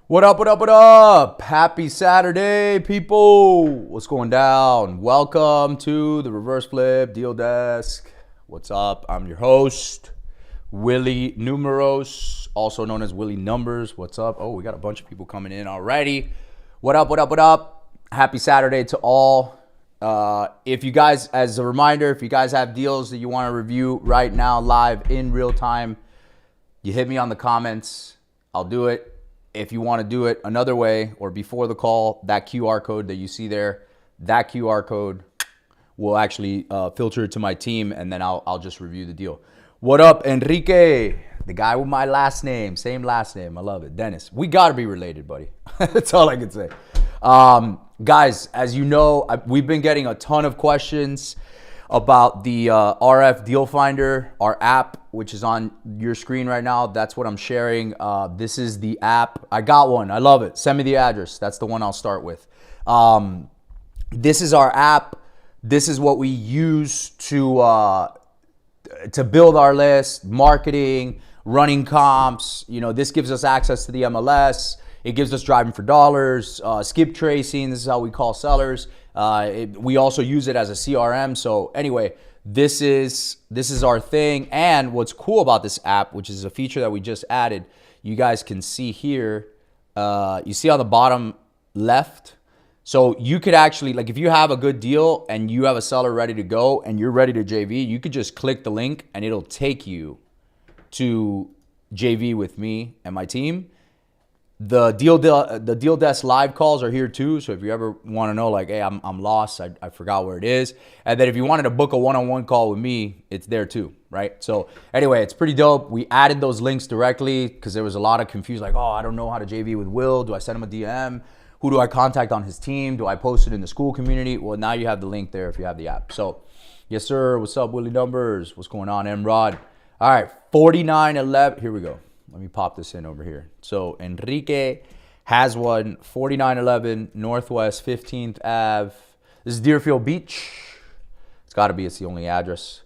What up, what up, what up? Happy Saturday, people. What's going down? Welcome to the Reverse Flip Deal Desk. What's up? I'm your host, Willie Numeros, also known as Willie Numbers. What's up? Oh, we got a bunch of people coming in already. What up, what up, what up? Happy Saturday to all. If you guys, as a reminder, if you guys have deals that you want to review right now, live in real time, you hit me on the comments. I'll do it. If you want to do it another way or before the call, that QR code that you see there, that QR code will actually filter it to my team, and then I'll just review the deal. What up, Enrique? The guy with my last name, same last name. I love it. Dennis. We got to be related, buddy. That's all I can say. Guys, as you know, we've been getting a ton of questions about the RF Deal Finder, our app, which is on your screen right now. That's what I'm sharing. This is the app. I got one. I love it. Send me the address. That's the one I'll start with. This is our app. This is what we use to build our list, marketing, running comps. You know, this gives us access to the MLS. It gives us driving for dollars, skip tracing. This is how we call sellers. We also use it as a CRM. So anyway, this is our thing. And what's cool about this app, which is a feature that we just added, you guys can see here. You see on the bottom left. So you could actually, like, if you have a good deal and you have a seller ready to go and you're ready to JV, you could just click the link and it'll take you to JV with me and my team. The deal desk live calls are here too. So if you ever want to know, like, hey, I'm lost, I forgot where it is. And then if you wanted to book a one-on-one call with me, it's there too, right? So anyway, it's pretty dope. We added those links directly because there was a lot of confusion, like, oh, I don't know how to JV with Will. Do I send him a DM? Who do I contact on his team? Do I post it in the school community? Well, now you have the link there if you have the app. So yes, sir. What's up, Willie Numbers? What's going on, M-Rod? All right, 4911. Here we go. Let me pop this in over here. So Enrique has one, 4911 Northwest 15th Ave. This is Deerfield Beach. It's got to be. It's the only address.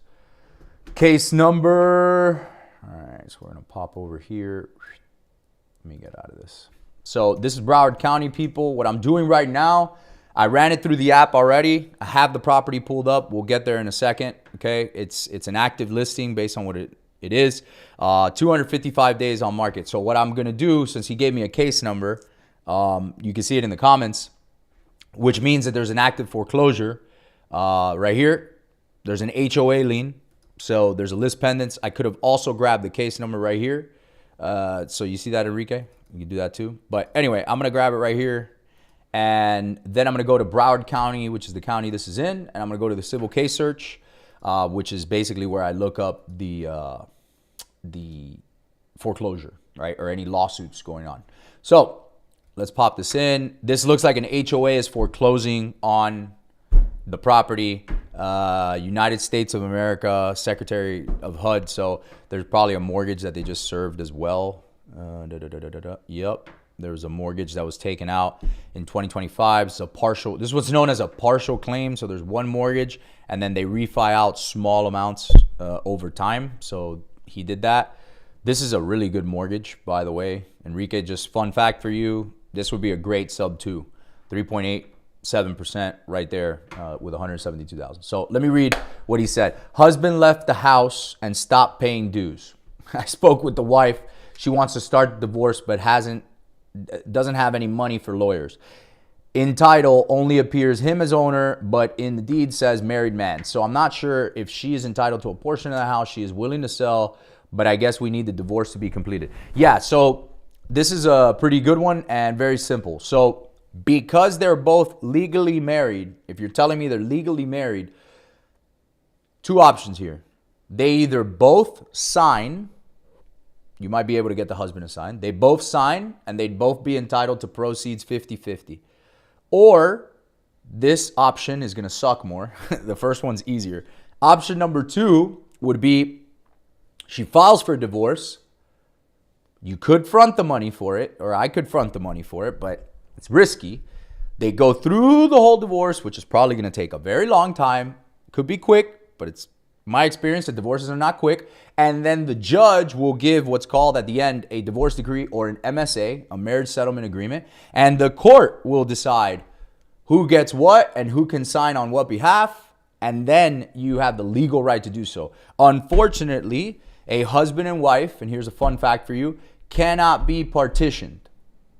Case number. All right, so we're going to pop over here. Let me get out of this. So this is Broward County, people. What I'm doing right now, I ran it through the app already. I have the property pulled up. We'll get there in a second, okay? It's an active listing based on what it is. 255 days on market. So what I'm going to do, since he gave me a case number, you can see it in the comments, which means that there's an active foreclosure right here. There's an HOA lien. So there's a list pendants. I could have also grabbed the case number right here. So you see that, Enrique? You can do that too. But anyway, I'm going to grab it right here. And then I'm going to go to Broward County, which is the county this is in. And I'm going to go to the civil case search, which is basically where I look up the foreclosure, right? Or any lawsuits going on. So let's pop this in. This looks like an HOA is foreclosing on the property. United States of America, Secretary of HUD. So there's probably a mortgage that they just served as well. Yep. There was a mortgage that was taken out in 2025. It's a partial. This is what's known as a partial claim. So there's one mortgage, and then they refi out small amounts over time. So he did that. This is a really good mortgage, by the way. Enrique, just fun fact for you. This would be a great sub 2, 3.87% right there with 172,000. So let me read what he said. Husband left the house and stopped paying dues. I spoke with the wife. She wants to start the divorce, but doesn't have any money for lawyers. In title only appears him as owner, but in the deed says married man. So I'm not sure if she is entitled to a portion of the house. She is willing to sell, but I guess we need the divorce to be completed. Yeah, so this is a pretty good one and very simple. So because they're both legally married, if you're telling me they're legally married, two options here. They either both sign. You might be able to get the husband to sign. They both sign, and they'd both be entitled to proceeds 50-50. Or this option is going to suck more. The first one's easier. Option number 2 would be she files for divorce. You could front the money for it, or I could front the money for it, but it's risky. They go through the whole divorce, which is probably going to take a very long time. Could be quick, but it's My experience, the divorces are not quick. And then the judge will give what's called at the end a divorce decree or an MSA, a marriage settlement agreement. And the court will decide who gets what and who can sign on what behalf. And then you have the legal right to do so. Unfortunately, a husband and wife, and here's a fun fact for you, cannot be partitioned.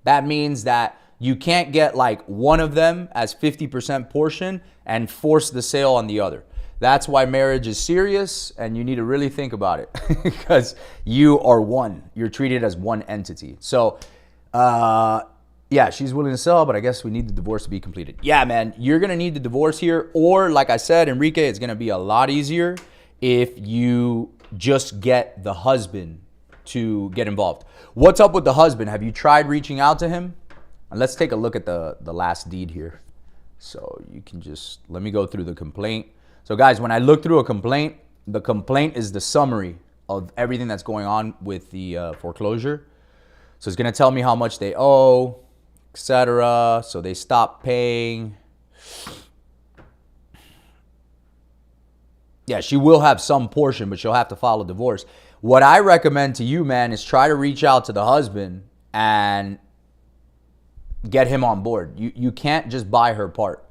That means that you can't get like one of them as 50% portion and force the sale on the other. That's why marriage is serious, and you need to really think about it because you are one. You're treated as one entity. So, yeah, she's willing to sell, but I guess we need the divorce to be completed. Yeah, man, you're going to need the divorce here. Or like I said, Enrique, it's going to be a lot easier if you just get the husband to get involved. What's up with the husband? Have you tried reaching out to him? And let's take a look at the last deed here. So you can just, let me go through the complaint. So guys, when I look through a complaint, the complaint is the summary of everything that's going on with the foreclosure. So it's going to tell me how much they owe, etc. So they stopped paying. Yeah, she will have some portion, but she'll have to file a divorce. What I recommend to you, man, is try to reach out to the husband and get him on board. You can't just buy her part.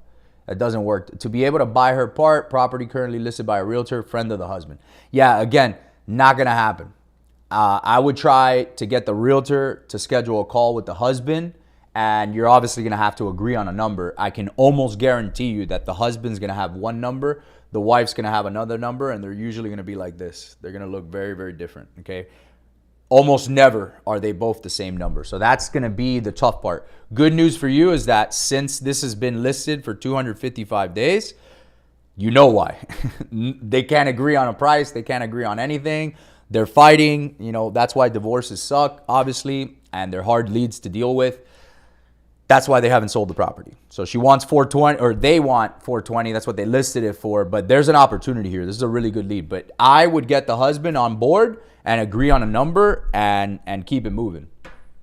That doesn't work. To be able to buy her part, property currently listed by a realtor, friend of the husband. Yeah, again, not going to happen. I would try to get the realtor to schedule a call with the husband, and you're obviously going to have to agree on a number. I can almost guarantee you that the husband's going to have one number, the wife's going to have another number, and they're usually going to be like this. They're going to look very, very different, okay? Almost never are they both the same number. So that's going to be the tough part. Good news for you is that since this has been listed for 255 days, you know why. They can't agree on a price. They can't agree on anything. They're fighting. You know, that's why divorces suck, obviously, and they're hard leads to deal with. That's why they haven't sold the property. So she wants 420, or they want 420. That's what they listed it for. But there's an opportunity here. This is a really good lead. But I would get the husband on board and agree on a number and keep it moving.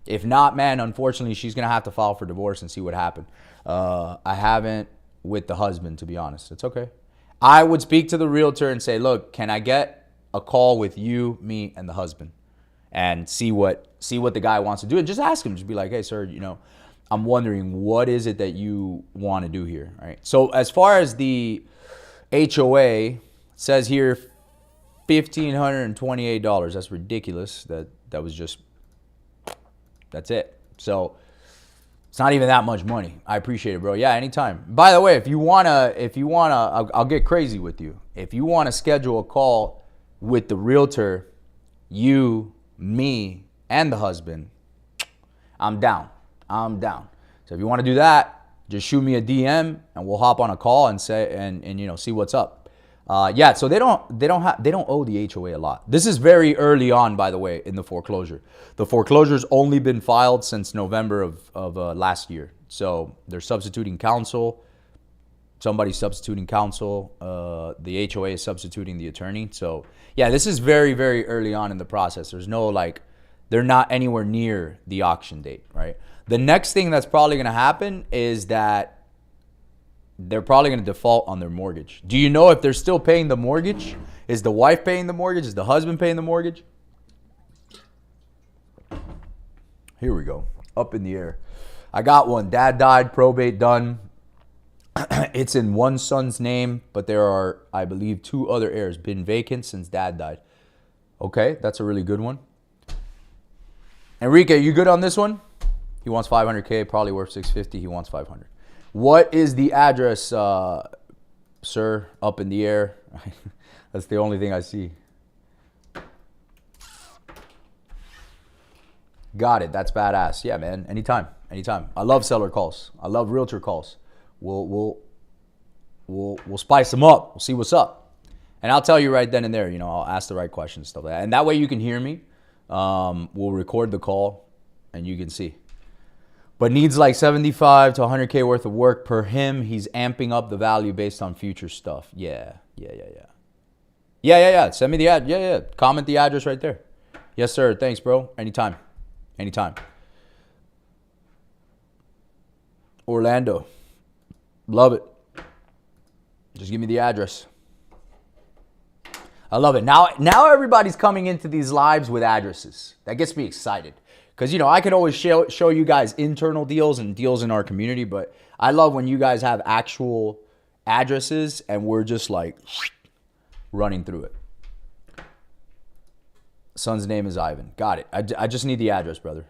If not, man, unfortunately, she's going to have to file for divorce and see what happened. I haven't with the husband, to be honest. It's okay. I would speak to the realtor and say, look, can I get a call with you, me, and the husband and see what the guy wants to do? And just ask him. Just be like, hey, sir, you know, I'm wondering what is it that you want to do here, right? So as far as the HOA, it says here $1,528. That's ridiculous. That was just, that's it. So it's not even that much money. I appreciate it, bro. Yeah, anytime. By the way, if you wanna, I'll get crazy with you. If you wanna schedule a call with the realtor, you, me, and the husband, I'm down. So if you want to do that, just shoot me a DM and we'll hop on a call and say and you know, see what's up. Yeah, so they don't owe the HOA a lot. This is very early on, by the way, in the foreclosure. The foreclosure's only been filed since November of last year. So they're substituting counsel. Somebody's substituting counsel. The HOA is substituting the attorney. So yeah, this is very, very early on in the process. There's no they're not anywhere near the auction date, right? The next thing that's probably going to happen is that they're probably going to default on their mortgage. Do you know if they're still paying the mortgage? Is the wife paying the mortgage? Is the husband paying the mortgage? Here we go. Up in the air. I got one. Dad died, probate done. It's in one son's name, but there are, I believe, 2 other heirs. Been vacant since dad died. Okay, that's a really good one. Enrique, you good on this one? He wants 500K, probably worth 650. He wants 500. What is the address, sir? Up in the air. That's the only thing I see. Got it. That's badass. Yeah, man. Anytime. I love seller calls. I love realtor calls. We'll spice them up. We'll see what's up. And I'll tell you right then and there, you know, I'll ask the right questions, stuff like that. And that way you can hear me. We'll record the call and you can see. But needs like 75 to 100K worth of work per him. He's amping up the value based on future stuff. Yeah. Send me the ad. Yeah. Comment the address right there. Yes, sir. Thanks, bro. Anytime. Orlando. Love it. Just give me the address. I love it. Now everybody's coming into these lives with addresses. That gets me excited. Because, you know, I could always show you guys internal deals and deals in our community, but I love when you guys have actual addresses and we're just like running through it. Son's name is Ivan. Got it. I just need the address, brother.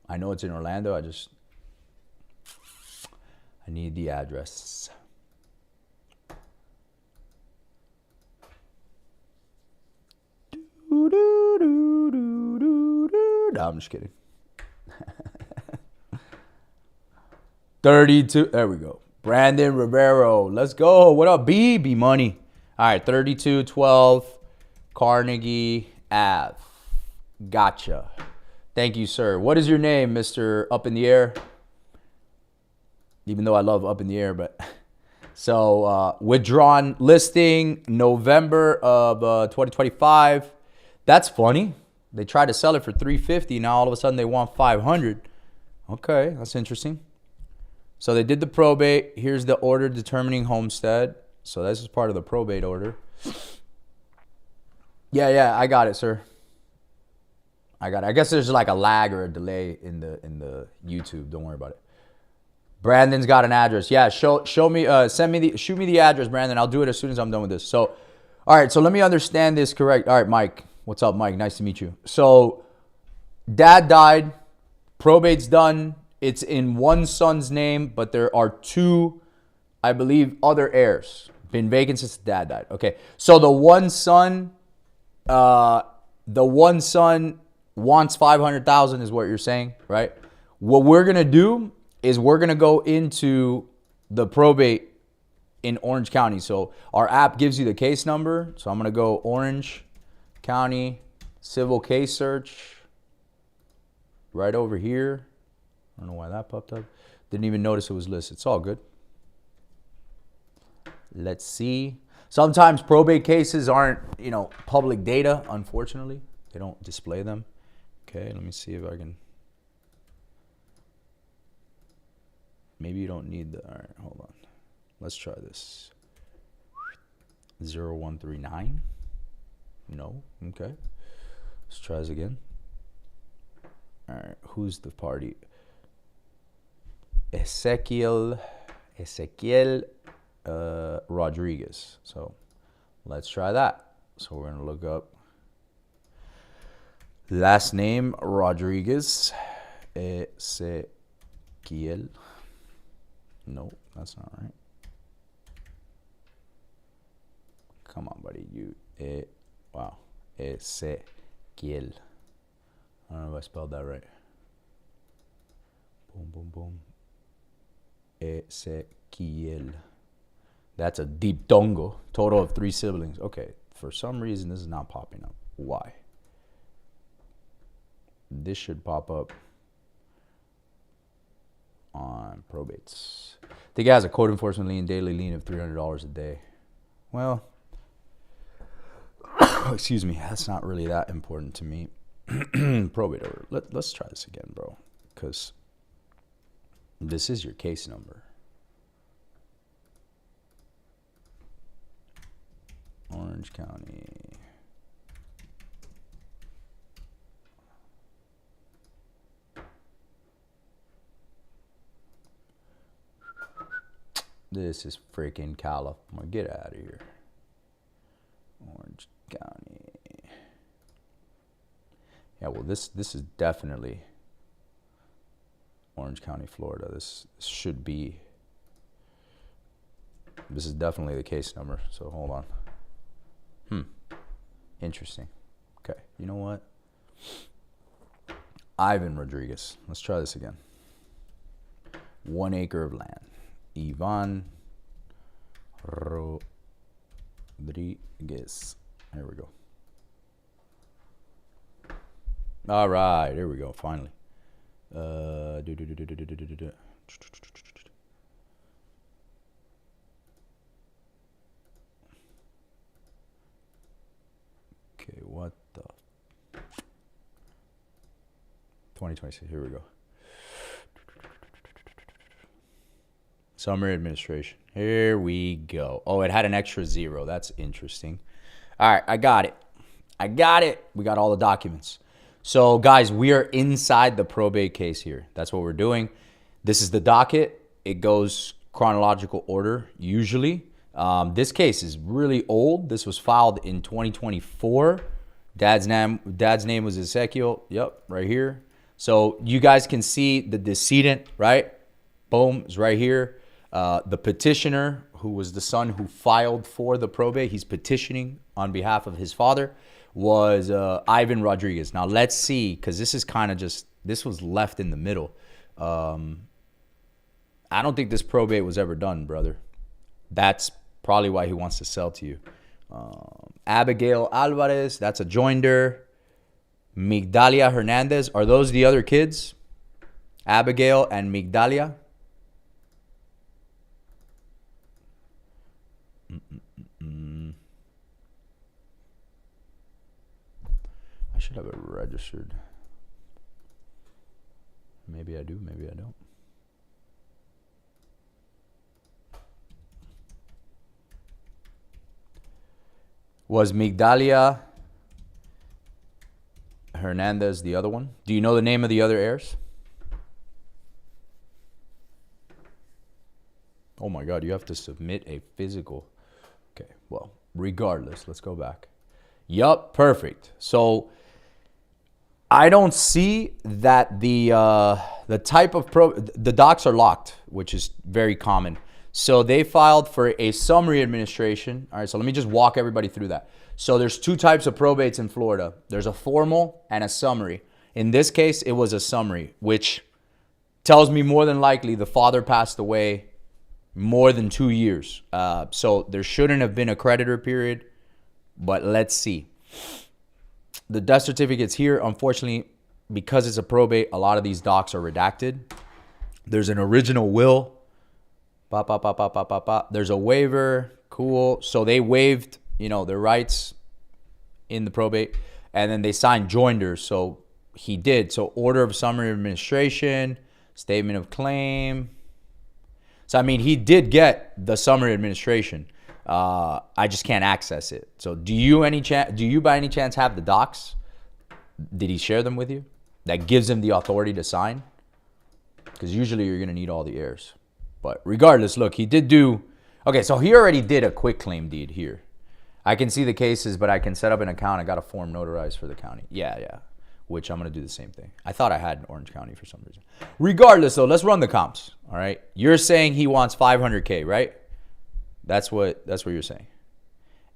I know it's in Orlando. I need the address. No, I'm just kidding. 32. There we go. Brandon Rivero. Let's go. What up, B? B Money. All right, 3212 Carnegie Ave. Gotcha. Thank you, sir. What is your name, Mr. Up in the Air? Even though I love Up in the Air, but... So, withdrawn listing November of 2025. That's funny. They tried to sell it for $350. Now all of a sudden they want $500. Okay, that's interesting. So they did the probate. Here's the order determining homestead. So this is part of the probate order. Yeah, I got it, sir. I got it. I guess there's like a lag or a delay in the YouTube. Don't worry about it. Brandon's got an address. Yeah, show me, shoot me the address, Brandon. I'll do it as soon as I'm done with this. So, all right, so let me understand this correct. All right, Mike. What's up, Mike? Nice to meet you. So, dad died. Probate's done. It's in one son's name, but there are two, I believe, other heirs. Been vacant since dad died. Okay, so the one son wants $500,000 is what you're saying, right? What we're gonna do is we're going to go into the probate in Orange County. So our app gives you the case number. So I'm going to go Orange County Civil Case Search right over here. I don't know why that popped up. Didn't even notice it was listed. It's all good. Let's see. Sometimes probate cases aren't, you know, public data, unfortunately. They don't display them. Okay, let me see if I can... Maybe you don't need the... All right, hold on. Let's try this. 0139. No. Okay. Let's try this again. All right. Who's the party? Ezequiel Rodriguez. So let's try that. So we're going to look up last name Rodriguez. Ezequiel. No, that's not right. Come on, buddy. Wow. Ezequiel. I don't know if I spelled that right. Boom, boom, boom. Ezequiel. That's a diptongo. Total of 3 siblings. Okay. For some reason, this is not popping up. Why? This should pop up on probates. I think it has a code enforcement lien, daily lien of $300 a day. Well, excuse me, that's not really that important to me. Probate order. Let's try this again, bro, because this is your case number. Orange County. This is freaking California. Get out of here. Orange County. Yeah, well, this is definitely Orange County, Florida. This should be. This is definitely the case number. So hold on. Interesting. Okay, you know what? Ivan Rodriguez. Let's try this again. 1 acre of land. Ivan Rodriguez. There we go. All right, here we go. Finally. Okay, what the 2026. Here we go. Summary administration. Here we go. Oh, it had an extra 0. That's interesting. All right, I got it. We got all the documents. So, guys, we are inside the probate case here. That's what we're doing. This is the docket. It goes chronological order, usually. This case is really old. This was filed in 2024. Dad's name was Ezekiel. Yep, right here. So you guys can see the decedent, right? Boom, is right here. The petitioner, who was the son who filed for the probate, he's petitioning on behalf of his father, was Ivan Rodriguez. Now let's see, because this is kind of just, this was left in the middle. I don't think this probate was ever done, brother. That's probably why he wants to sell to you. Abigail Alvarez, that's a joinder. Migdalia Hernandez, are those the other kids? Abigail and Migdalia. I should have it registered. Maybe I do, maybe I don't. Was Migdalia Hernandez the other one? Do you know the name of the other heirs? Oh my God, you have to submit a physical. Okay, well, regardless, let's go back. Yup, perfect. So I don't see that the type of the docs are locked, which is very common. So they filed for a summary administration. All right, so let me just walk everybody through that. So there's two types of probates in Florida. There's a formal and a summary. In this case, it was a summary, which tells me more than likely the father passed away more than 2 years. So there shouldn't have been a creditor period, but let's see. The death certificates here, unfortunately, because it's a probate, a lot of these docs are redacted. There's an original will. There's a waiver. Cool. So they waived, their rights in the probate, and then they signed joinders. So he did. So order of summary administration, statement of claim. So, I mean, he did get the summary administration. I just can't access it. So do you by any chance have the docs? Did he share them with you? That gives him the authority to sign? Because usually you're going to need all the heirs. But regardless, look, he did do... Okay, so he already did a quick claim deed here. I can see the cases, but I can set up an account. I got a form notarized for the county. Yeah. Which I'm going to do the same thing. I thought I had in Orange County for some reason. Regardless, though, let's run the comps. All right? You're saying he wants $500K, right? That's what you're saying.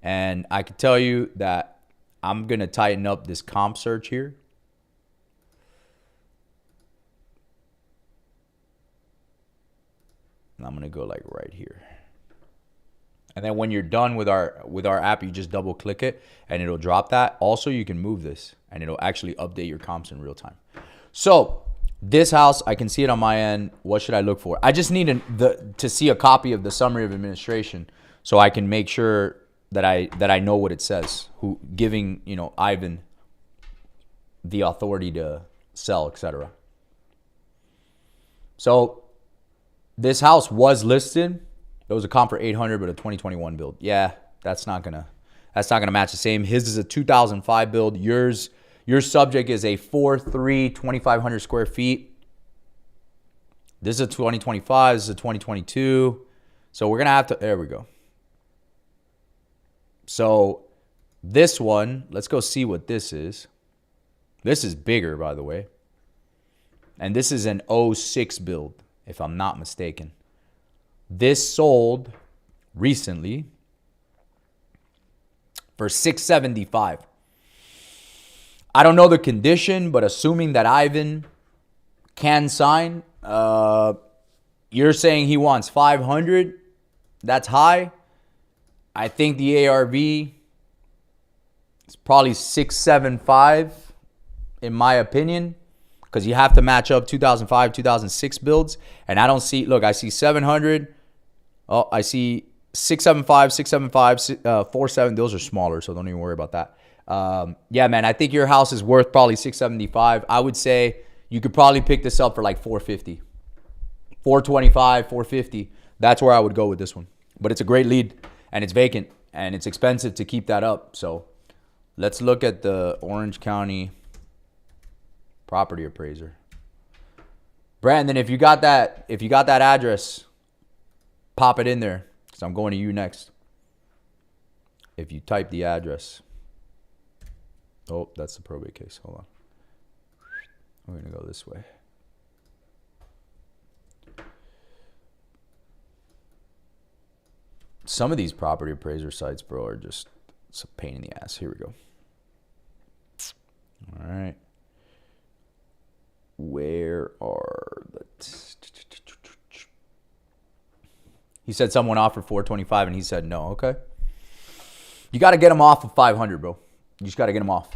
And I can tell you that I'm going to tighten up this comp search here. And I'm going to go like right here. And then when you're done with our app, you just double click it and it'll drop that. Also, you can move this and it'll actually update your comps in real time. So this house, I can see it on my end. What should I look for? I just need to see a copy of the summary of administration so I can make sure that I know what it says. Giving Ivan the authority to sell, etc. So this house was listed. It was a comp for $800, but a 2021 build. Yeah, that's not gonna match the same. His is a 2005 build. Your subject is a 4.3, 2,500 square feet. This is a 2025. This is a 2022. So we're gonna have to. There we go. So this one, let's go see what this is. This is bigger, by the way. And this is an 06 build, if I'm not mistaken. This sold recently for $675. I don't know the condition, but assuming that Ivan can sign, you're saying he wants $500. That's high. I think the ARV is probably $675 in my opinion, because you have to match up 2005, 2006 builds. And I don't see, look, I see 700. Oh, I see 675, 675, 47. Those are smaller, so don't even worry about that. Yeah, man, I think your house is worth probably 675. I would say you could probably pick this up for like 450, 425, 450. That's where I would go with this one. But it's a great lead, and it's vacant, and it's expensive to keep that up. So let's look at the Orange County property appraiser. Brandon, if you got that address, pop it in there, because I'm going to you next. If you type the address. Oh, that's the probate case. Hold on. We're going to go this way. Some of these property appraiser sites, bro, are just, it's a pain in the ass. Here we go. All right. Where are the... He said someone offered $425 and he said no. Okay. You got to get them off of 500, bro. You just got to get them off.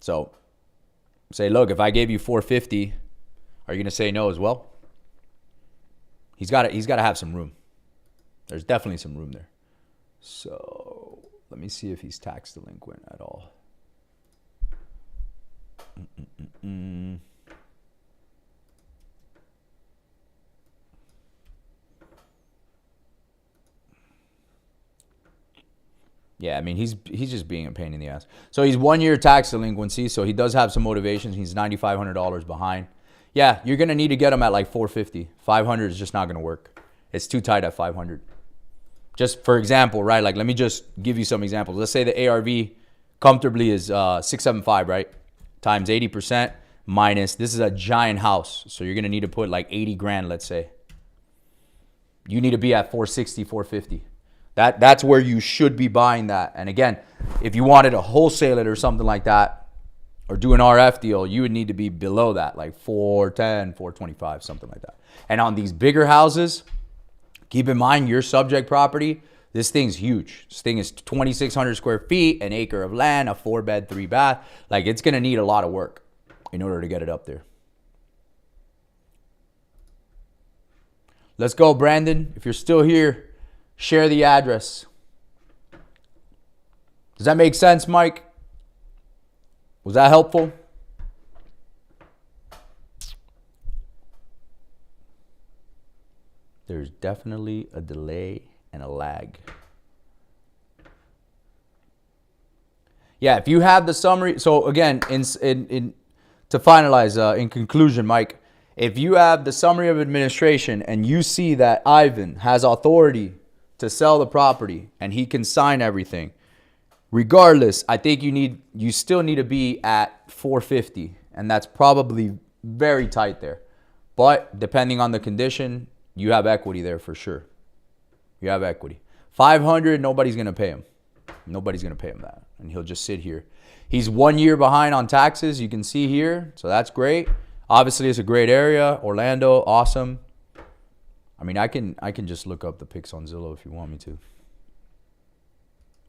So say, look, if I gave you 450, are you going to say no as well? He's got to have some room. There's definitely some room there. So let me see if he's tax delinquent at all. Yeah, I mean, he's just being a pain in the ass. So he's 1 year tax delinquency, so he does have some motivations. He's $9,500 behind. Yeah, you're going to need to get him at like 450. 500 is just not going to work. It's too tight at 500. Just for example, right? Like, let me just give you some examples. Let's say the ARV comfortably is 675, right? Times 80% minus, this is a giant house. So you're going to need to put like 80 grand, let's say. You need to be at 460, 450. That's where you should be buying that. And again, if you wanted to wholesale it or something like that, or do an RF deal, you would need to be below that, like 410, 425, something like that. And on these bigger houses, keep in mind your subject property, this thing's huge. This thing is 2,600 square feet, an acre of land, a 4-bed, 3-bath. Like, it's going to need a lot of work in order to get it up there. Let's go, Brandon. If you're still here, share the address. Does that make sense, Mike? Was that helpful? There's definitely a delay and a lag. Yeah, if you have the summary. So again, to finalize, in conclusion, Mike, if you have the summary of administration and you see that Ivan has authority to sell the property and he can sign everything, regardless, I think you still need to be at 450, and that's probably very tight there. But depending on the condition, you have equity there for sure. You have equity. 500, nobody's going to pay him. Nobody's going to pay him that, and he'll just sit here. He's 1 year behind on taxes, you can see here, so that's great. Obviously, it's a great area. Orlando, awesome. I mean, I can just look up the pics on Zillow if you want me to.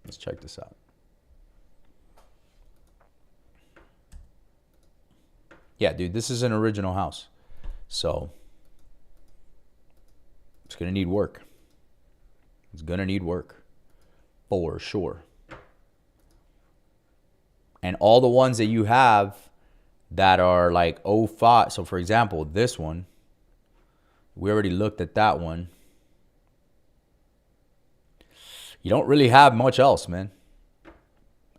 Let's check this out. Yeah, dude, this is an original house. So it's going to need work. It's going to need work for sure. And all the ones that you have that are like 05. So for example, this one, we already looked at that one. You don't really have much else, man.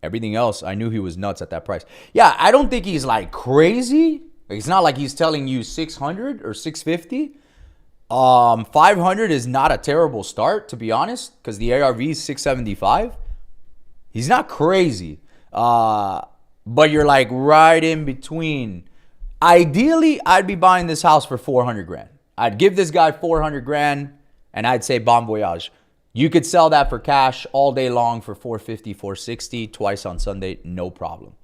Everything else, I knew he was nuts at that price. Yeah, I don't think he's like crazy. It's not like he's telling you 600 or 650. 500 is not a terrible start, to be honest, because the ARV is 675. He's not crazy. But you're like right in between. Ideally, I'd be buying this house for 400 grand. I'd give this guy 400 grand and I'd say bon voyage. You could sell that for cash all day long for 450, 460, twice on Sunday, no problem.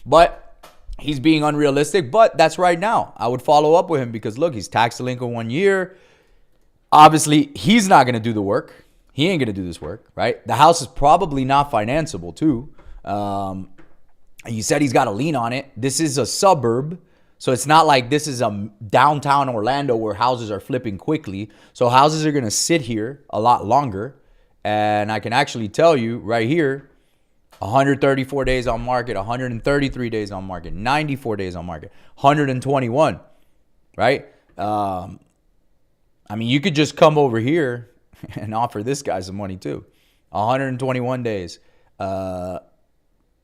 But he's being unrealistic, but that's right now. I would follow up with him because look, he's tax delinquent 1 year. Obviously, he's not going to do the work. He ain't going to do this work, right? The house is probably not financeable too. He said he's got a lien on it. This is a suburb. So it's not like this is a downtown Orlando where houses are flipping quickly. So houses are going to sit here a lot longer. And I can actually tell you right here, 134 days on market, 133 days on market, 94 days on market, 121, right? I I mean, you could just come over here and offer this guy some money too. 121 days. And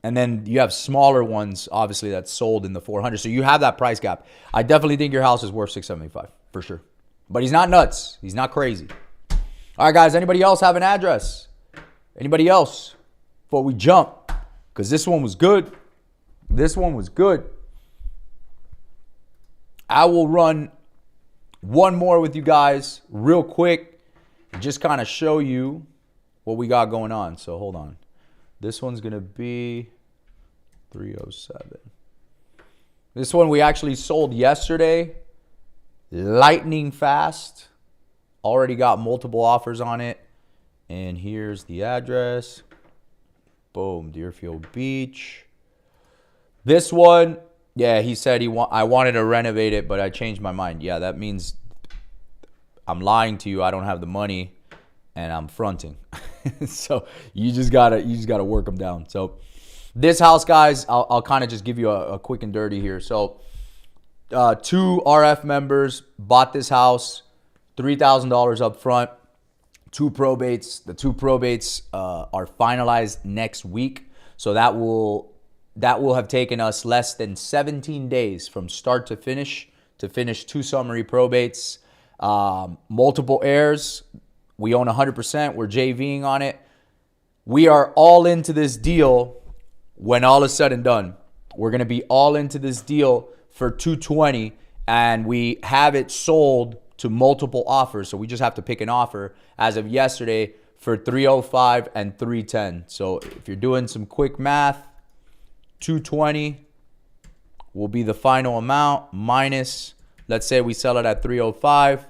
then you have smaller ones, obviously, that's sold in the 400. So you have that price gap. I definitely think your house is worth 675 for sure. But he's not nuts. He's not crazy. All right, guys. Anybody else have an address? Anybody else before we jump? Because this one was good. This one was good. I will run one more with you guys real quick and just kind of show you what we got going on. So hold on. This one's going to be 307. This one we actually sold yesterday. Lightning fast. Already got multiple offers on it. And here's the address. Boom, Deerfield Beach. This one, yeah, he said I wanted to renovate it, but I changed my mind. Yeah, that means I'm lying to you. I don't have the money and I'm fronting. So you just gotta work them down. So this house, guys, I'll kind of just give you a quick and dirty here. So 2 RF members bought this house, $3,000 up front, 2 probates. The 2 probates are finalized next week. So that will have taken us less than 17 days from start to finish 2 summary probates, multiple heirs. We own 100%. We're JVing on it. We are all into this deal when all is said and done. We're going to be all into this deal for $220, and we have it sold to multiple offers. So we just have to pick an offer as of yesterday for $305 and $310. So if you're doing some quick math, $220 will be the final amount minus, let's say we sell it at $305.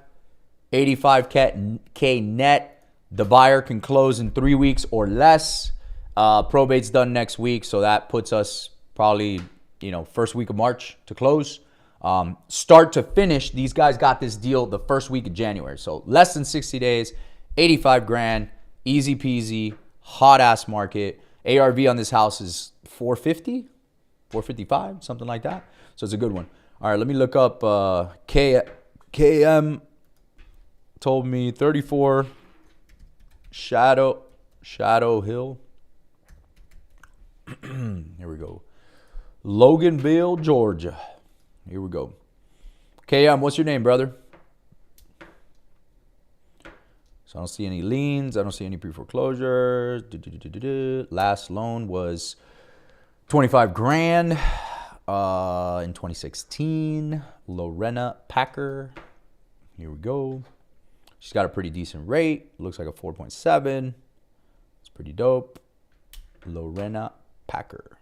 $85K net. The buyer can close in 3 weeks or less. Probate's done next week, so that puts us probably, first week of March to close. Start to finish, these guys got this deal the first week of January. So less than 60 days, 85 grand, easy peasy, hot ass market. ARV on this house is 450, 455, something like that. So it's a good one. All right, let me look up KM. Told me 34 Shadow Hill. Here we go. Loganville, Georgia. Here we go. KM, what's your name, brother? So I don't see any liens. I don't see any pre-foreclosures. Last loan was 25 grand in 2016. Lorena Packer. Here we go. She's got a pretty decent rate. Looks like a 4.7. It's pretty dope. Lorena Packer.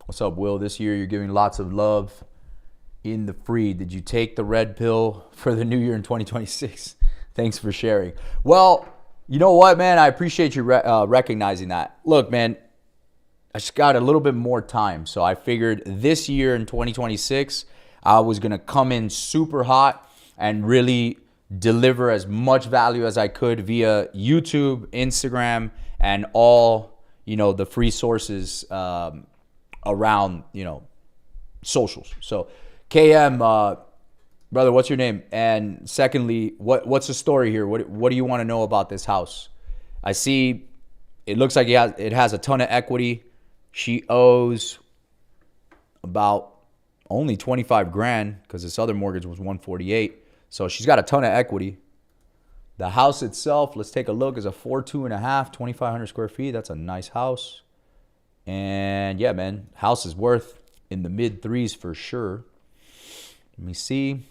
What's up, Will? This year you're giving lots of love in the free. Did you take the red pill for the new year in 2026? Thanks for sharing. Well, you know what, man? I appreciate you recognizing that. Look, man, I just got a little bit more time. So I figured this year in 2026, I was going to come in super hot and really deliver as much value as I could via YouTube, Instagram, and all, the free sources around, socials. So KM, brother, what's your name? And secondly, what's the story here? What do you want to know about this house? I see it looks like it has a ton of equity. She owes about only 25 grand because this other mortgage was 148. So she's got a ton of equity. The house itself, let's take a look, is a 4.5, 2,500 square feet. That's a nice house. And yeah, man, house is worth in the mid threes for sure. Let me see.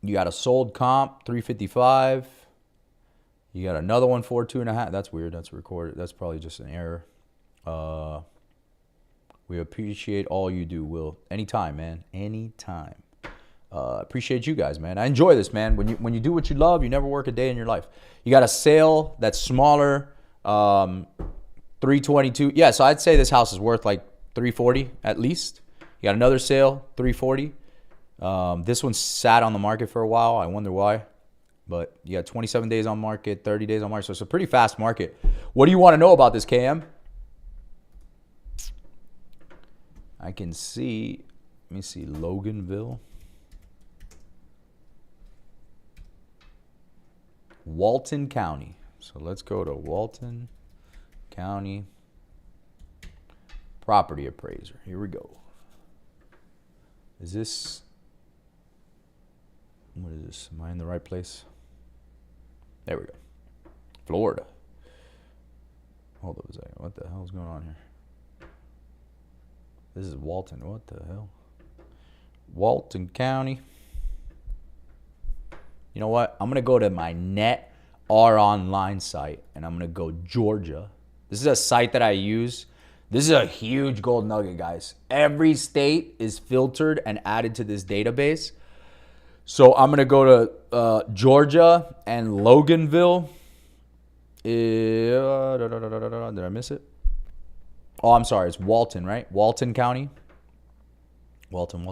You got a sold comp, 355. You got another one, 4.2.5. That's weird. That's recorded. That's probably just an error. We appreciate all you do, Will. Anytime, man. Anytime. Appreciate you guys, man. I enjoy this, man. When you do what you love, you never work a day in your life. You got a sale that's smaller, 322. Yeah, so I'd say this house is worth like 340 at least. You got another sale, 340. This one sat on the market for a while. I wonder why. But you got 27 days on market, 30 days on market. So it's a pretty fast market. What do you want to know about this, KM? I can see, let me see, Loganville. Walton County. So let's go to Walton County property appraiser. Here we go. Is this, what is this? Am I in the right place? There we go. Florida. Hold up a second. What the hell is going on here? This is Walton. What the hell? Walton County. You know what? I'm going to go to my Net R Online site, and I'm going to go Georgia. This is a site that I use. This is a huge gold nugget, guys. Every state is filtered and added to this database. So I'm going to go to Georgia and Loganville. Did I miss it? Oh, I'm sorry. It's Walton, right? Walton County. Walton.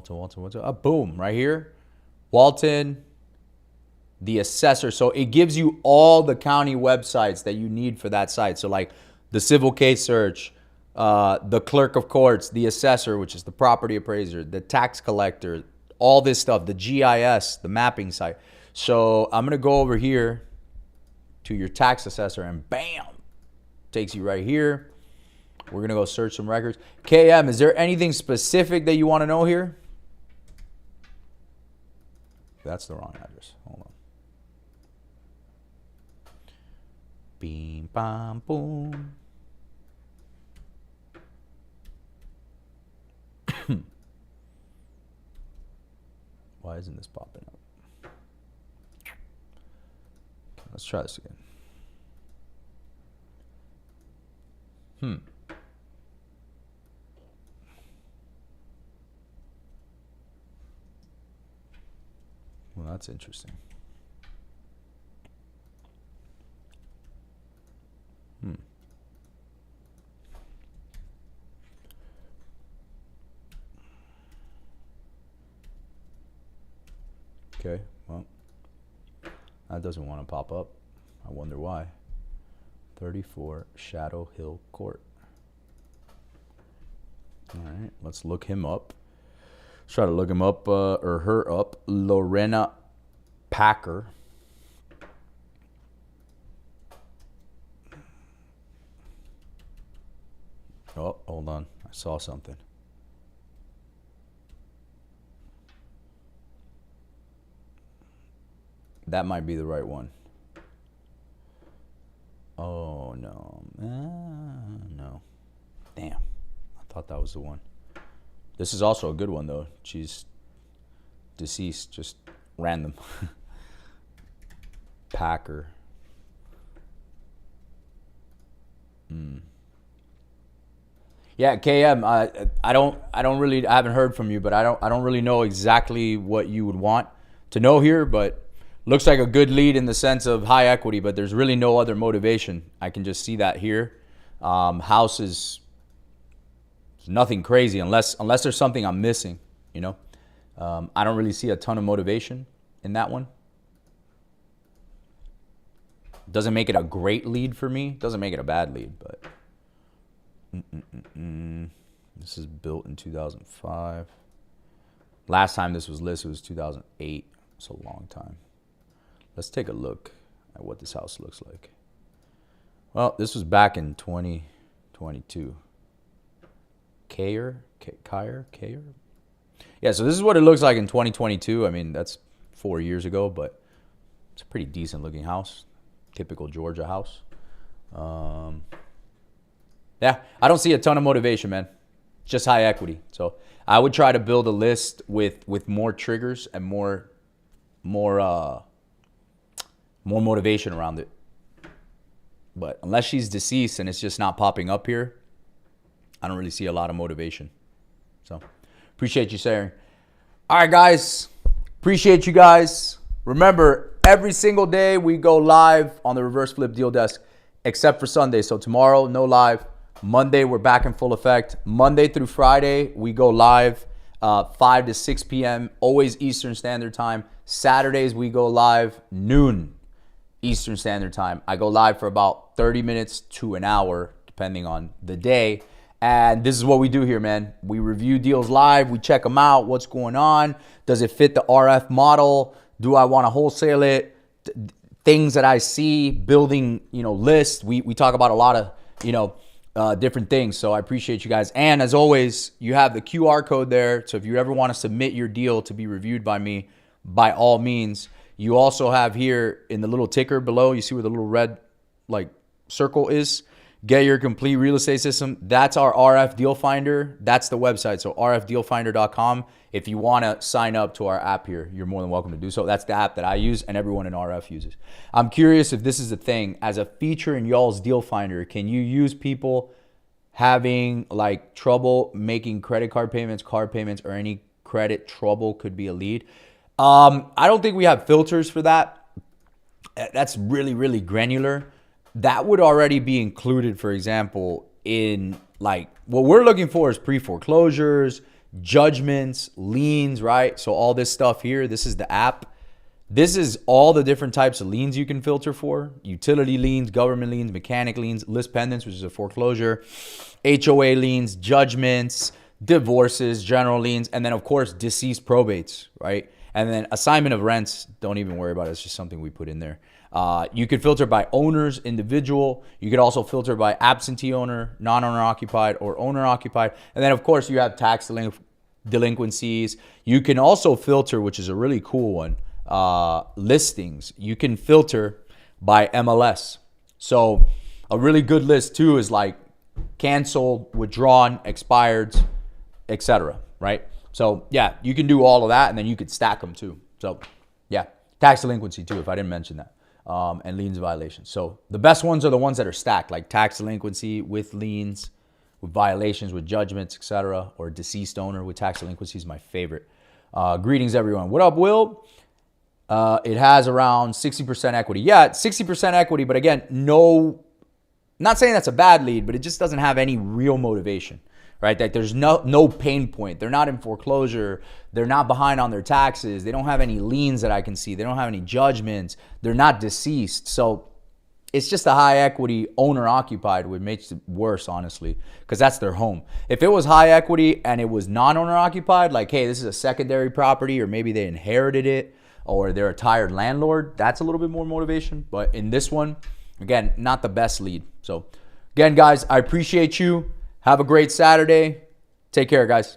Boom, right here. Walton, the assessor. So it gives you all the county websites that you need for that site. So like the civil case search, the clerk of courts, the assessor, which is the property appraiser, the tax collector, all this stuff, the GIS, the mapping site. So I'm going to go over here to your tax assessor and bam, takes you right here. We're going to go search some records. KM, is there anything specific that you want to know here? That's the wrong address. Hold on. Beam, bam, boom. Why isn't this popping up? Let's try this again. Well, that's interesting. Okay, well, that doesn't want to pop up. I wonder why. 34 Shadow Hill Court. All right, let's look him up. Let's try to look him up, or her up. Lorena Packer. Oh, hold on. I saw something. That might be the right one. Oh, no. No. Damn. I thought that was the one. This is also a good one, though. She's deceased. Just random. Packer. Yeah, KM. I haven't heard from you, but I don't really know exactly what you would want to know here, but looks like a good lead in the sense of high equity, but there's really no other motivation. I can just see that here. House is nothing crazy unless there's something I'm missing, you know. I don't really see a ton of motivation in that one. Doesn't make it a great lead for me. Doesn't make it a bad lead, but this is built in 2005. Last time this was listed was 2008. It's a long time. Let's take a look at what this house looks like. Well, this was back in 2022. Kayer? Yeah, so this is what it looks like in 2022. I mean, that's 4 years ago, but it's a pretty decent looking house. Typical Georgia house. Yeah, I don't see a ton of motivation, man. Just high equity. So I would try to build a list with more triggers and more motivation around it. But unless she's deceased and it's just not popping up here, I don't really see a lot of motivation. So appreciate you sharing. All right, guys. Appreciate you guys. Remember, every single day we go live on the Reverse Flip Deal Desk, except for Sunday. So tomorrow, no live. Monday, we're back in full effect. Monday through Friday, we go live 5 to 6 p.m., always Eastern Standard Time. Saturdays, we go live noon Eastern Standard Time. I go live for about 30 minutes to an hour, depending on the day. And this is what we do here, man. We review deals live. We check them out. What's going on? Does it fit the RF model? Do I want to wholesale it? things that I see, building, lists. We talk about a lot of, different things. So I appreciate you guys. And as always, you have the QR code there. So if you ever want to submit your deal to be reviewed by me, by all means. You also have here in the little ticker below, you see where the little red circle is. Get your complete real estate system. That's our RF Deal Finder. That's the website. So rfdealfinder.com. If you want to sign up to our app here, you're more than welcome to do so. That's the app that I use and everyone in RF uses. I'm curious if this is a thing. As a feature in y'all's Deal Finder, can you use people having trouble making credit card payments, or any credit trouble could be a lead? I don't think we have filters for that. That's really, really granular. That would already be included, for example, in what we're looking for is pre-foreclosures, judgments, liens, right? So all this stuff here, this is the app. This is all the different types of liens you can filter for. Utility liens, government liens, mechanic liens, list pendants, which is a foreclosure, HOA liens, judgments, divorces, general liens, and then of course, deceased probates, right? And then assignment of rents, don't even worry about it. It's just something we put in there. You could filter by owners, individual. You could also filter by absentee owner, non-owner occupied, or owner occupied. And then of course you have tax delinquencies. You can also filter, which is a really cool one, listings. You can filter by MLS. So a really good list too is canceled, withdrawn, expired, etc. Right? So yeah, you can do all of that, and then you could stack them too. So yeah, tax delinquency too, if I didn't mention that. And liens violations. So the best ones are the ones that are stacked, like tax delinquency with liens, with violations, with judgments, etc., or deceased owner with tax delinquency is my favorite. Greetings, everyone. What up, Will? It has around 60% equity. Yeah, 60% equity, but again, not saying that's a bad lead, but it just doesn't have any real motivation, right? That there's no pain point. They're not in foreclosure. They're not behind on their taxes. They don't have any liens that I can see. They don't have any judgments. They're not deceased. So it's just a high equity owner occupied, which makes it worse, honestly, because that's their home. If it was high equity and it was non-owner occupied, hey, this is a secondary property, or maybe they inherited it, or they're a tired landlord, that's a little bit more motivation. But in this one, again, not the best lead. So again, guys, I appreciate you. Have a great Saturday. Take care, guys.